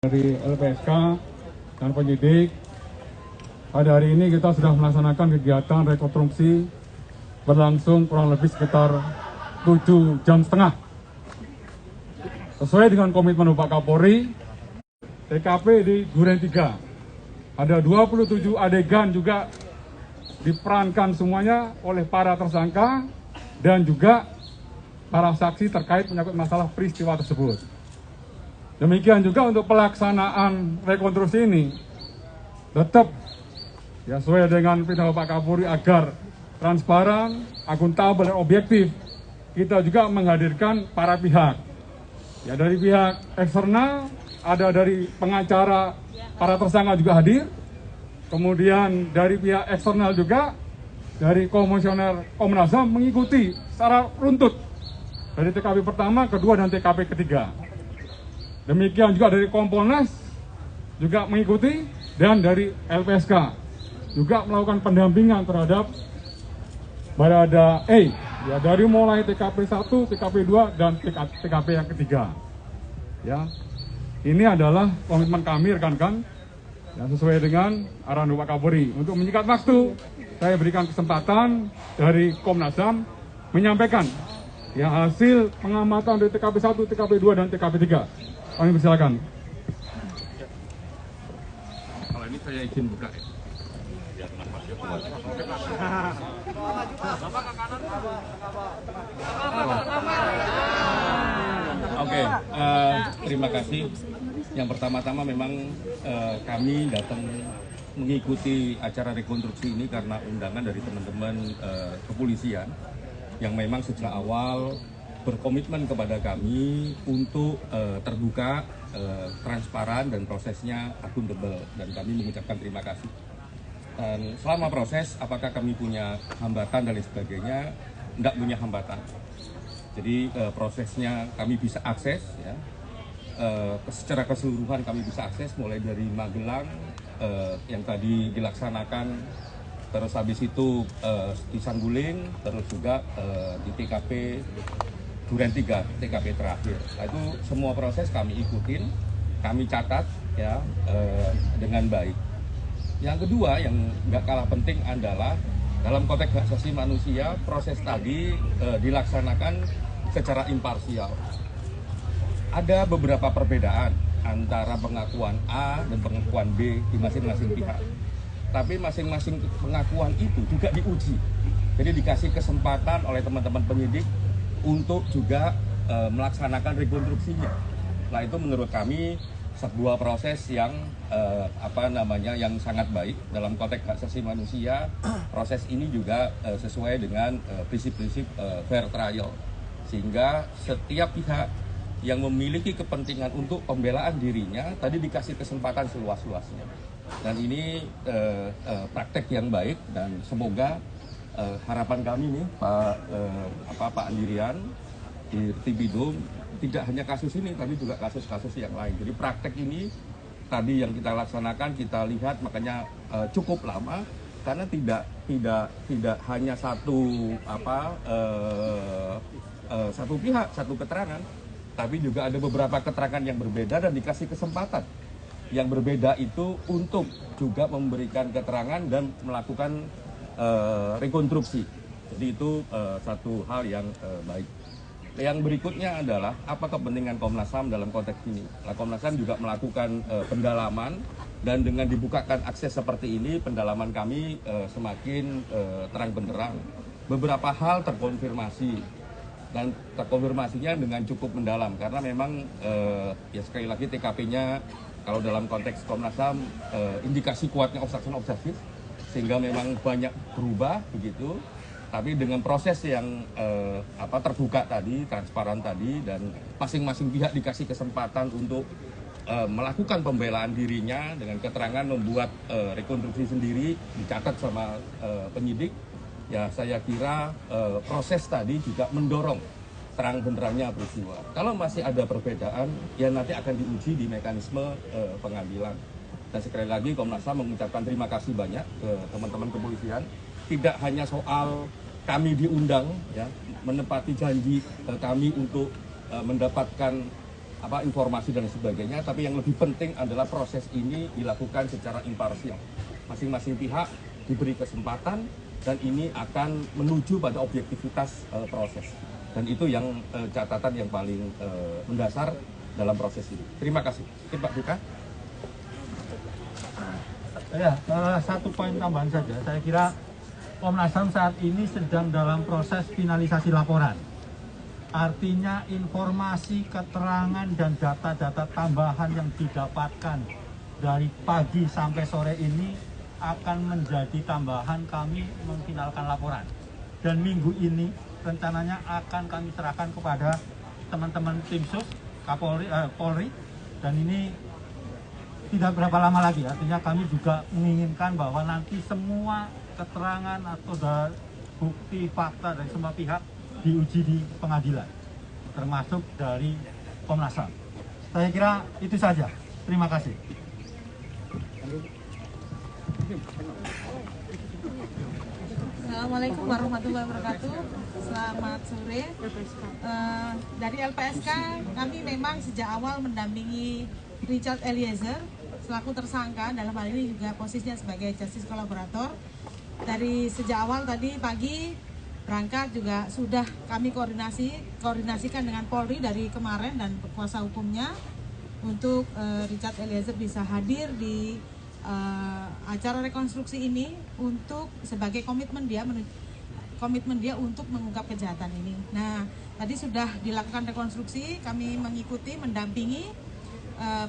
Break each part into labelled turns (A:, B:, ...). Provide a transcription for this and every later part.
A: dari LPSK dan penyidik. Pada hari ini kita sudah melaksanakan kegiatan rekonstruksi berlangsung kurang lebih sekitar 7,5 jam. Sesuai dengan komitmen Bapak Kapolri, TKP di Duren 3. Ada 27 adegan juga diperankan semuanya oleh para tersangka dan juga para saksi terkait menyangkut masalah peristiwa tersebut. Demikian juga untuk pelaksanaan rekonstruksi ini tetap ya sesuai dengan perintah Bapak Kapolri agar transparan, akuntabel, dan objektif. Kita juga menghadirkan para pihak. Ya, dari pihak eksternal, ada dari pengacara para tersangka juga hadir. Kemudian dari pihak eksternal juga, dari komisioner Komnas HAM mengikuti secara runtut dari TKP pertama, kedua, dan TKP ketiga. Demikian juga dari Kompolnas juga mengikuti, dan dari LPSK juga melakukan pendampingan terhadap Barada E, ya, dari mulai TKP 1, TKP 2, dan TKP yang ketiga. Ya, ini adalah komitmen kami rekan-rekan, ya, sesuai dengan arahan Bapak Kapolri. Untuk menyingkat waktu, saya berikan kesempatan dari Komnas HAM menyampaikan ya hasil pengamatan dari TKP 1, TKP 2, dan TKP 3. Kami persilakan.
B: Kalau ini saya izin buka ya. Oke, terima kasih. Yang pertama-tama memang kami datang mengikuti acara rekonstruksi ini karena undangan dari teman-teman kepolisian yang memang sejak awal berkomitmen kepada kami untuk terbuka, transparan, dan prosesnya akuntabel, dan kami mengucapkan terima kasih. Dan selama proses, apakah kami punya hambatan dan lain sebagainya? Tidak punya hambatan. Jadi prosesnya kami bisa akses, ya. Secara keseluruhan kami bisa akses mulai dari Magelang yang tadi dilaksanakan, terus habis itu di Saguling, terus juga di TKP Duren 3, TKP terakhir. Nah, itu semua proses kami ikutin, kami catat ya dengan baik. Yang kedua yang nggak kalah penting adalah dalam konteks hak asasi manusia, proses tadi dilaksanakan secara imparsial. Ada beberapa perbedaan antara pengakuan A dan pengakuan B di masing-masing pihak. Tapi masing-masing pengakuan itu juga diuji. Jadi dikasih kesempatan oleh teman-teman penyidik untuk juga melaksanakan rekonstruksinya. Nah, itu menurut kami sebuah proses yang yang sangat baik dalam konteks hak asasi manusia. Proses ini juga sesuai dengan prinsip-prinsip fair trial, sehingga setiap pihak yang memiliki kepentingan untuk pembelaan dirinya tadi dikasih kesempatan seluas-luasnya. Dan ini praktek yang baik, dan semoga harapan kami nih Pak Andirian di Tibidum tidak hanya kasus ini tapi juga kasus-kasus yang lain. Jadi praktek ini tadi yang kita laksanakan, kita lihat makanya cukup lama karena tidak hanya satu pihak, satu keterangan, tapi juga ada beberapa keterangan yang berbeda dan dikasih kesempatan yang berbeda itu untuk juga memberikan keterangan dan melakukan rekonstruksi. Jadi itu satu hal yang baik. Yang berikutnya adalah apa kepentingan Komnas HAM dalam konteks ini. Nah, Komnas HAM juga melakukan pendalaman, dan dengan dibukakan akses seperti ini, pendalaman kami semakin terang benderang. Beberapa hal terkonfirmasi, dan terkonfirmasinya dengan cukup mendalam karena memang ya sekali lagi TKP-nya kalau dalam konteks Komnas HAM indikasi kuatnya obstruction of justice, sehingga memang banyak berubah begitu. Tapi dengan proses yang terbuka tadi, transparan tadi, dan masing-masing pihak dikasih kesempatan untuk melakukan pembelaan dirinya dengan keterangan, membuat rekonstruksi sendiri, dicatat sama penyidik, ya saya kira proses tadi juga mendorong terang benderangnya peristiwa. Kalau masih ada perbedaan, ya nanti akan diuji di mekanisme pengadilan. Dan sekali lagi Komnas HAM mengucapkan terima kasih banyak ke teman-teman kepolisian. Tidak hanya soal kami diundang, ya, menepati janji kami untuk mendapatkan informasi dan sebagainya, tapi yang lebih penting adalah proses ini dilakukan secara imparsial. Masing-masing pihak diberi kesempatan dan ini akan menuju pada objektivitas proses. Dan itu yang catatan yang paling mendasar dalam proses ini. Terima kasih. Pak Duka.
C: Ya, satu poin tambahan saja. Saya kira Komnas HAM saat ini sedang dalam proses finalisasi laporan. Artinya informasi, keterangan, dan data-data tambahan yang didapatkan dari pagi sampai sore ini akan menjadi tambahan kami memfinalkan laporan. Dan minggu ini rencananya akan kami serahkan kepada teman-teman tim sus, Polri, dan ini tidak berapa lama lagi. Artinya kami juga menginginkan bahwa nanti semua keterangan atau bukti fakta dari semua pihak diuji di pengadilan, termasuk dari Komnas HAM. Saya kira itu saja. Terima kasih.
D: Assalamualaikum warahmatullahi wabarakatuh. Selamat sore. Dari LPSK kami memang sejak awal mendampingi Richard Eliezer selaku tersangka, dalam hal ini juga posisinya sebagai justice kolaborator. Dari sejak awal tadi pagi berangkat juga sudah kami koordinasikan dengan Polri dari kemarin dan kuasa hukumnya untuk Richard Eliezer bisa hadir di acara rekonstruksi ini untuk sebagai komitmen dia untuk mengungkap kejahatan ini. Nah, tadi sudah dilakukan rekonstruksi, kami mengikuti, mendampingi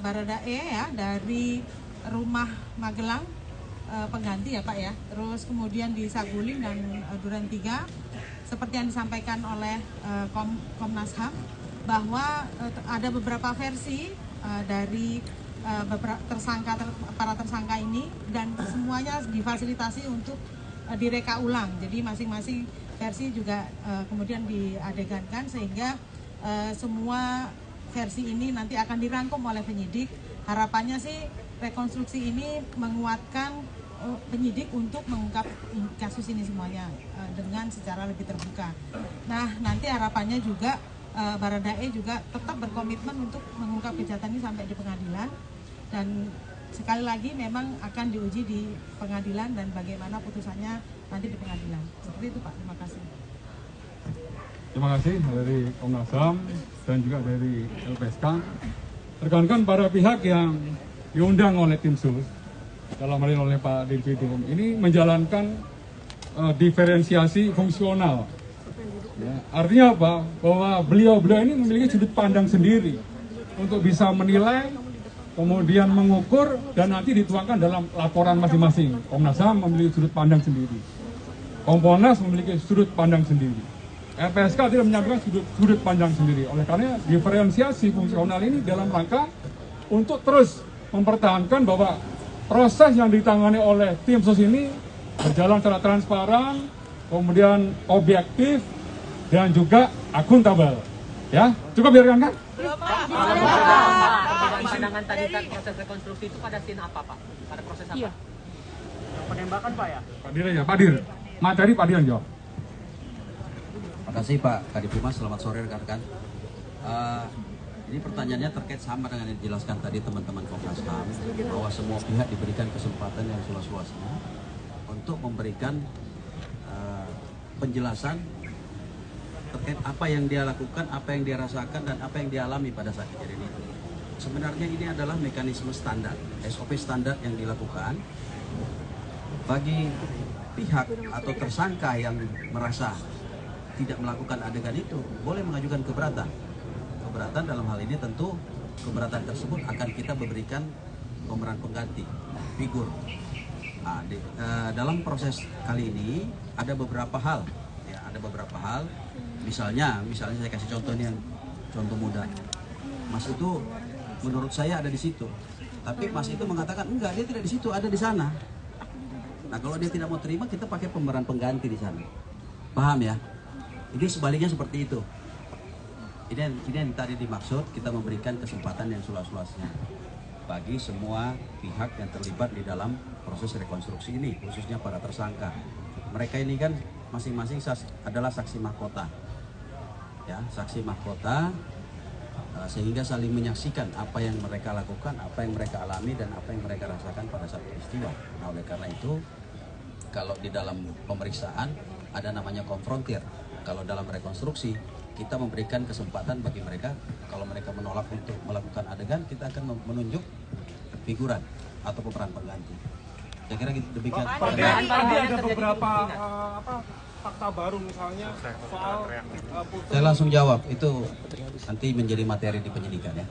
D: Baradae ya dari rumah Magelang pengganti ya Pak ya. Terus kemudian di Saguling dan Duren 3 seperti yang disampaikan oleh Komnas HAM bahwa ada beberapa versi dari para tersangka ini dan semuanya difasilitasi untuk direka ulang. Jadi masing-masing versi juga kemudian diadegankan sehingga semua versi ini nanti akan dirangkum oleh penyidik. Harapannya sih rekonstruksi ini menguatkan penyidik untuk mengungkap kasus ini semuanya dengan secara lebih terbuka. Nah, nanti harapannya juga Baradae juga tetap berkomitmen untuk mengungkap kejahatan ini sampai di pengadilan, dan sekali lagi memang akan diuji di pengadilan dan bagaimana putusannya nanti di pengadilan. Seperti itu Pak, terima kasih.
A: Terima kasih dari Komnas HAM dan juga dari LPSK. Rekan-rekan para pihak yang diundang oleh tim sus, dalam hal ini oleh Pak Dirpidum, ini menjalankan diferensiasi fungsional. Ya, artinya apa? Bahwa beliau-beliau ini memiliki sudut pandang sendiri untuk bisa menilai, kemudian mengukur, dan nanti dituangkan dalam laporan masing-masing. Komnas HAM memiliki sudut pandang sendiri, Kompolnas memiliki sudut pandang sendiri, LPSK tidak menyampaikan sudut pandang sendiri. Oleh karena diferensiasi fungsional ini dalam rangka untuk terus mempertahankan bahwa proses yang ditangani oleh tim sus ini berjalan secara transparan, kemudian objektif, dan juga akuntabel. Ya, cukup biarkan kan?
E: Pandangan tadi kan proses rekonstruksi itu pada scene apa Pak? Pada proses apa? Penembakan Pak ya?
A: Pak Dir ya, Pak Dir. Materi Pak Dir yang jawab.
F: Terima kasih Pak Kadif Humas, selamat sore rekan-rekan. Ini pertanyaannya terkait sama dengan yang dijelaskan tadi teman-teman Komnas HAM, bahwa semua pihak diberikan kesempatan yang seluas-luasnya untuk memberikan penjelasan terkait apa yang dia lakukan, apa yang dia rasakan, dan apa yang dia alami pada saat kejadian itu. Sebenarnya ini adalah mekanisme standar, SOP standar yang dilakukan bagi pihak atau tersangka yang merasa tidak melakukan adegan itu, boleh mengajukan keberatan. Keberatan dalam hal ini tentu keberatan tersebut akan kita berikan pemeran pengganti, figur. Nah, dalam proses kali ini ada beberapa hal, ya, ada beberapa hal. Misalnya saya kasih contoh ini, yang contoh mudah. Mas itu menurut saya ada di situ, tapi Mas itu mengatakan enggak, dia tidak di situ, ada di sana. Nah, kalau dia tidak mau terima, kita pakai pemeran pengganti di sana. Paham ya? Ini sebaliknya seperti itu. Ini yang tadi dimaksud, kita memberikan kesempatan yang seluas-luasnya bagi semua pihak yang terlibat di dalam proses rekonstruksi ini, khususnya para tersangka. Mereka ini kan masing-masing adalah saksi mahkota, ya, saksi mahkota sehingga saling menyaksikan apa yang mereka lakukan, apa yang mereka alami, dan apa yang mereka rasakan pada saat peristiwa. Nah, oleh karena itu, kalau di dalam pemeriksaan ada namanya konfrontir. Kalau dalam rekonstruksi, kita memberikan kesempatan bagi mereka, kalau mereka menolak untuk melakukan adegan, kita akan menunjuk figuran atau pemeran pengganti. Saya kira gitu, demikian.
G: Tadi ada beberapa fakta baru misalnya soal
F: Saya langsung jawab, itu nanti menjadi materi di penyidikan ya.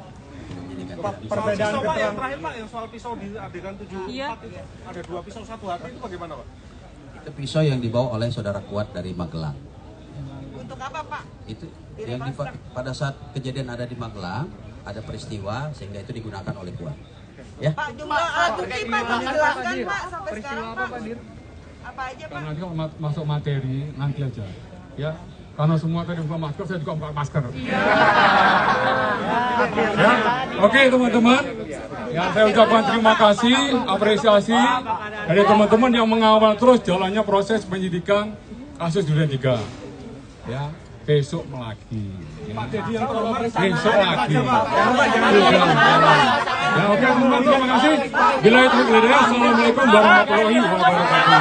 G: perbedaan keterangan yang terakhir Pak, yang soal pisau di adegan 74 itu ada 2 pisau satu hati, itu bagaimana Pak?
F: Itu pisau yang dibawa oleh saudara Kuat dari Magelang.
D: Untuk apa Pak?
F: Itu yang pada saat kejadian ada di Magelang, ada peristiwa sehingga itu digunakan oleh Kuat. Ya.
D: Pak, jumlah alat bukti Pak, dijelaskan Pak sampai sekarang Pak. Apa aja Pak?
A: Nanti kalau masuk materi nanti aja, ya. Karena semua tadi buka masker, saya juga buka masker. Ya, oke teman-teman. Ya, saya ucapkan terima kasih, apresiasi dari teman-teman yang mengawal terus jalannya proses penyidikan kasus Duren 3. Ya, besok lagi. Ya. Besok lagi. Ya, oke teman-teman, terima kasih. Bila itu, assalamualaikum warahmatullahi wabarakatuh.